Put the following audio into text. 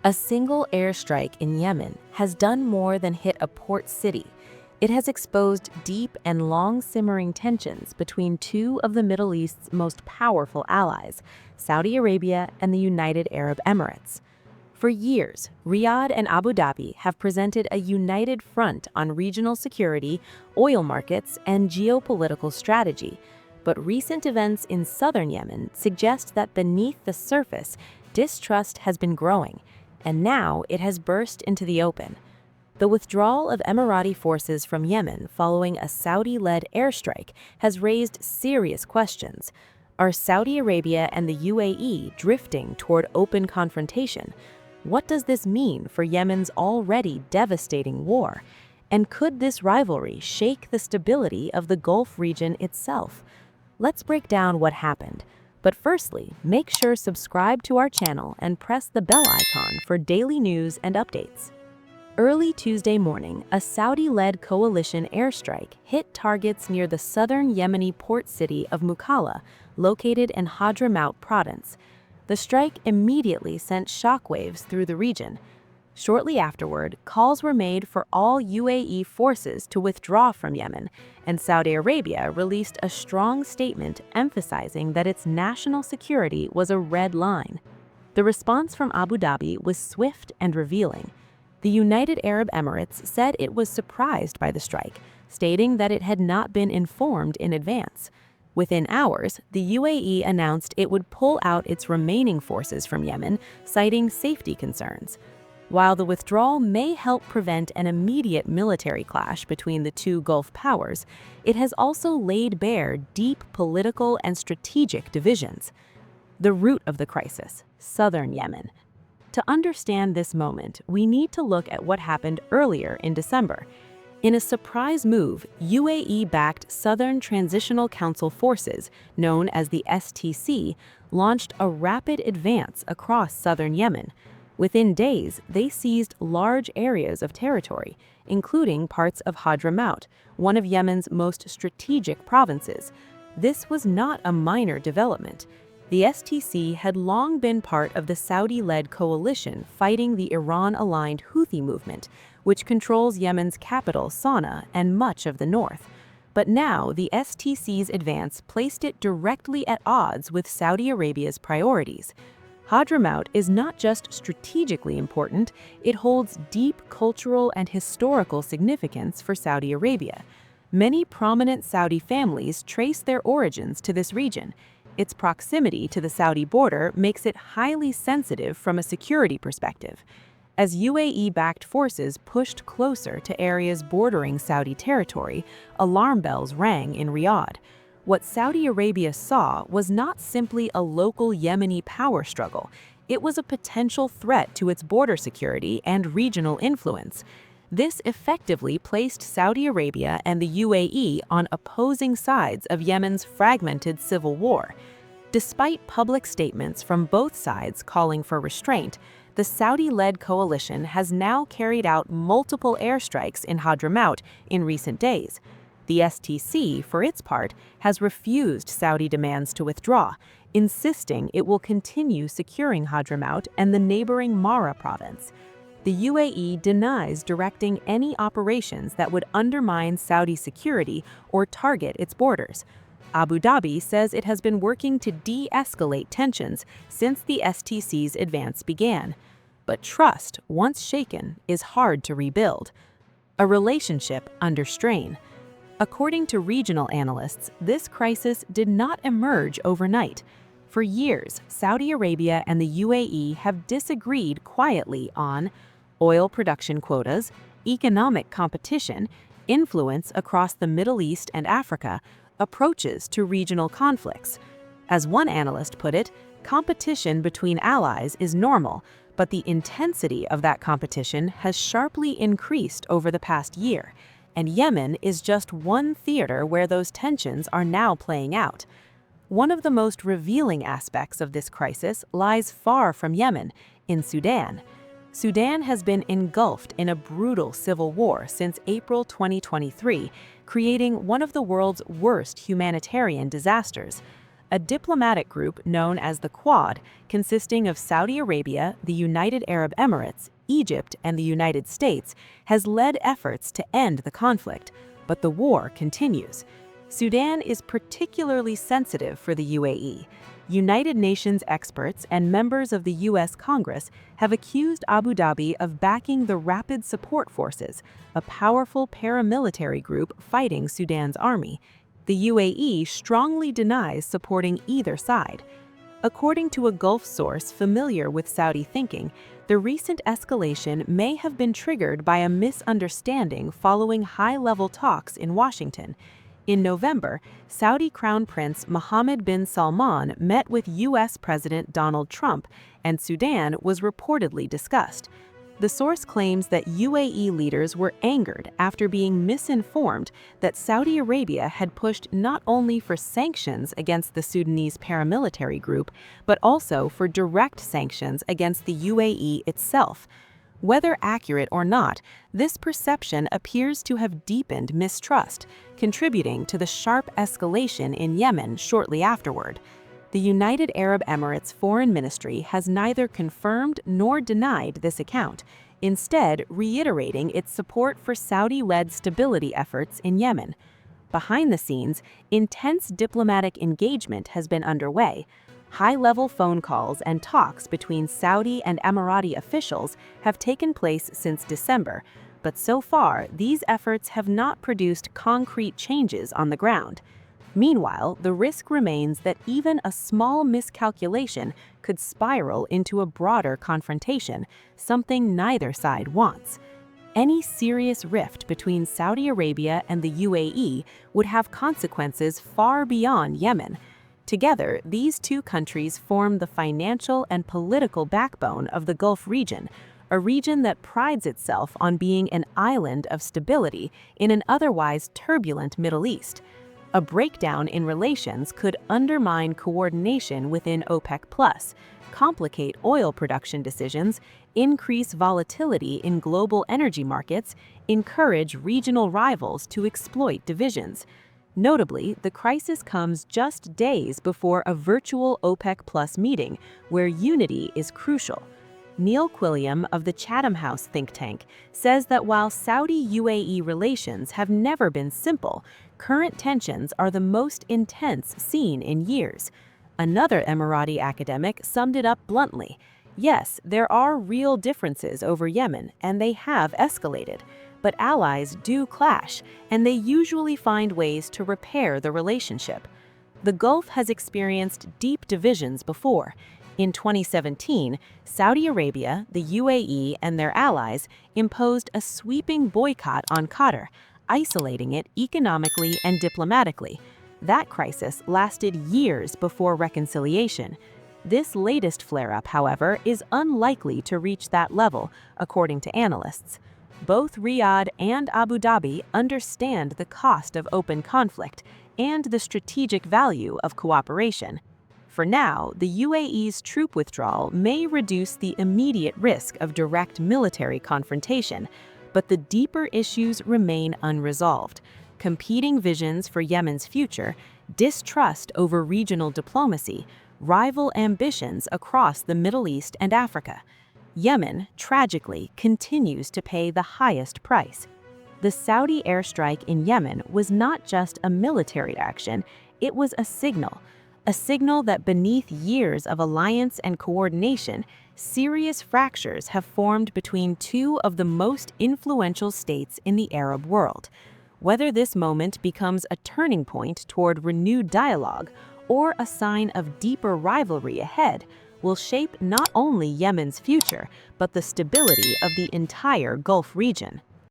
A single airstrike in Yemen has done more than hit a port city. It has exposed deep and long-simmering tensions between two of the Middle East's most powerful allies, Saudi Arabia and the United Arab Emirates. For years, Riyadh and Abu Dhabi have presented a united front on regional security, oil markets, and geopolitical strategy. But recent events in southern Yemen suggest that beneath the surface, distrust has been growing, and now it has burst into the open. The withdrawal of Emirati forces from Yemen following a Saudi-led airstrike has raised serious questions. Are Saudi Arabia and the UAE drifting toward open confrontation? What does this mean for Yemen's already devastating war? And could this rivalry shake the stability of the Gulf region itself? Let's break down what happened. But firstly, make sure to subscribe to our channel and press the bell icon for daily news and updates. Early Tuesday morning, a Saudi-led coalition airstrike hit targets near the southern Yemeni port city of Mukalla, located in Hadramout province. The strike immediately sent shockwaves through the region. Shortly afterward, calls were made for all UAE forces to withdraw from Yemen, and Saudi Arabia released a strong statement emphasizing that its national security was a red line. The response from Abu Dhabi was swift and revealing. The United Arab Emirates said it was surprised by the strike, stating that it had not been informed in advance. Within hours, the UAE announced it would pull out its remaining forces from Yemen, citing safety concerns. While the withdrawal may help prevent an immediate military clash between the two Gulf powers, it has also laid bare deep political and strategic divisions. The root of the crisis, southern Yemen. To understand this moment, we need to look at what happened earlier in December. In a surprise move, UAE-backed Southern Transitional Council forces, known as the STC, launched a rapid advance across southern Yemen. Within days, they seized large areas of territory, including parts of Hadramout, one of Yemen's most strategic provinces. This was not a minor development. The STC had long been part of the Saudi-led coalition fighting the Iran-aligned Houthi movement, which controls Yemen's capital, Sana'a, and much of the north. But now, the STC's advance placed it directly at odds with Saudi Arabia's priorities. Hadramout is not just strategically important, it holds deep cultural and historical significance for Saudi Arabia. Many prominent Saudi families trace their origins to this region. Its proximity to the Saudi border makes it highly sensitive from a security perspective. As UAE-backed forces pushed closer to areas bordering Saudi territory, alarm bells rang in Riyadh. What Saudi Arabia saw was not simply a local Yemeni power struggle. It was a potential threat to its border security and regional influence. This effectively placed Saudi Arabia and the UAE on opposing sides of Yemen's fragmented civil war. Despite public statements from both sides calling for restraint, the Saudi-led coalition has now carried out multiple airstrikes in Hadramout in recent days. The STC, for its part, has refused Saudi demands to withdraw, insisting it will continue securing Hadramout and the neighboring Mara province. The UAE denies directing any operations that would undermine Saudi security or target its borders. Abu Dhabi says it has been working to de-escalate tensions since the STC's advance began. But trust, once shaken, is hard to rebuild. A relationship under strain. According to regional analysts, this crisis did not emerge overnight. For years, Saudi Arabia and the UAE have disagreed quietly on oil production quotas, economic competition, influence across the Middle East and Africa, approaches to regional conflicts. As one analyst put it, competition between allies is normal, but the intensity of that competition has sharply increased over the past year. And Yemen is just one theater where those tensions are now playing out. One of the most revealing aspects of this crisis lies far from Yemen, in Sudan. Sudan has been engulfed in a brutal civil war since April 2023, creating one of the world's worst humanitarian disasters. A diplomatic group known as the Quad, consisting of Saudi Arabia, the United Arab Emirates, Egypt, and the United States, has led efforts to end the conflict, but the war continues. Sudan is particularly sensitive for the UAE. United Nations experts and members of the U.S. Congress have accused Abu Dhabi of backing the Rapid Support Forces, a powerful paramilitary group fighting Sudan's army. The UAE strongly denies supporting either side. According to a Gulf source familiar with Saudi thinking, the recent escalation may have been triggered by a misunderstanding following high-level talks in Washington. In November, Saudi Crown Prince Mohammed bin Salman met with U.S. President Donald Trump, and Sudan was reportedly discussed. The source claims that UAE leaders were angered after being misinformed that Saudi Arabia had pushed not only for sanctions against the Sudanese paramilitary group, but also for direct sanctions against the UAE itself. Whether accurate or not, this perception appears to have deepened mistrust, contributing to the sharp escalation in Yemen shortly afterward. The United Arab Emirates Foreign Ministry has neither confirmed nor denied this account, instead reiterating its support for Saudi-led stability efforts in Yemen. Behind the scenes, intense diplomatic engagement has been underway. High-level phone calls and talks between Saudi and Emirati officials have taken place since December, but so far these efforts have not produced concrete changes on the ground. Meanwhile, the risk remains that even a small miscalculation could spiral into a broader confrontation, something neither side wants. Any serious rift between Saudi Arabia and the UAE would have consequences far beyond Yemen. Together, these two countries form the financial and political backbone of the Gulf region, a region that prides itself on being an island of stability in an otherwise turbulent Middle East. A breakdown in relations could undermine coordination within OPEC+, complicate oil production decisions, increase volatility in global energy markets, encourage regional rivals to exploit divisions. Notably, the crisis comes just days before a virtual OPEC+ meeting where unity is crucial. Neil Quilliam of the Chatham House think tank says that while Saudi-UAE relations have never been simple, current tensions are the most intense seen in years. Another Emirati academic summed it up bluntly. Yes, there are real differences over Yemen, and they have escalated. But allies do clash, and they usually find ways to repair the relationship. The Gulf has experienced deep divisions before. In 2017, Saudi Arabia, the UAE, and their allies imposed a sweeping boycott on Qatar, isolating it economically and diplomatically. That crisis lasted years before reconciliation. This latest flare-up, however, is unlikely to reach that level, according to analysts. Both Riyadh and Abu Dhabi understand the cost of open conflict and the strategic value of cooperation. For now, the UAE's troop withdrawal may reduce the immediate risk of direct military confrontation, but the deeper issues remain unresolved. Competing visions for Yemen's future, distrust over regional diplomacy, rival ambitions across the Middle East and Africa. Yemen, tragically, continues to pay the highest price. The Saudi airstrike in Yemen was not just a military action, it was a signal that beneath years of alliance and coordination, serious fractures have formed between two of the most influential states in the Arab world. Whether this moment becomes a turning point toward renewed dialogue or a sign of deeper rivalry ahead will shape not only Yemen's future, but the stability of the entire Gulf region.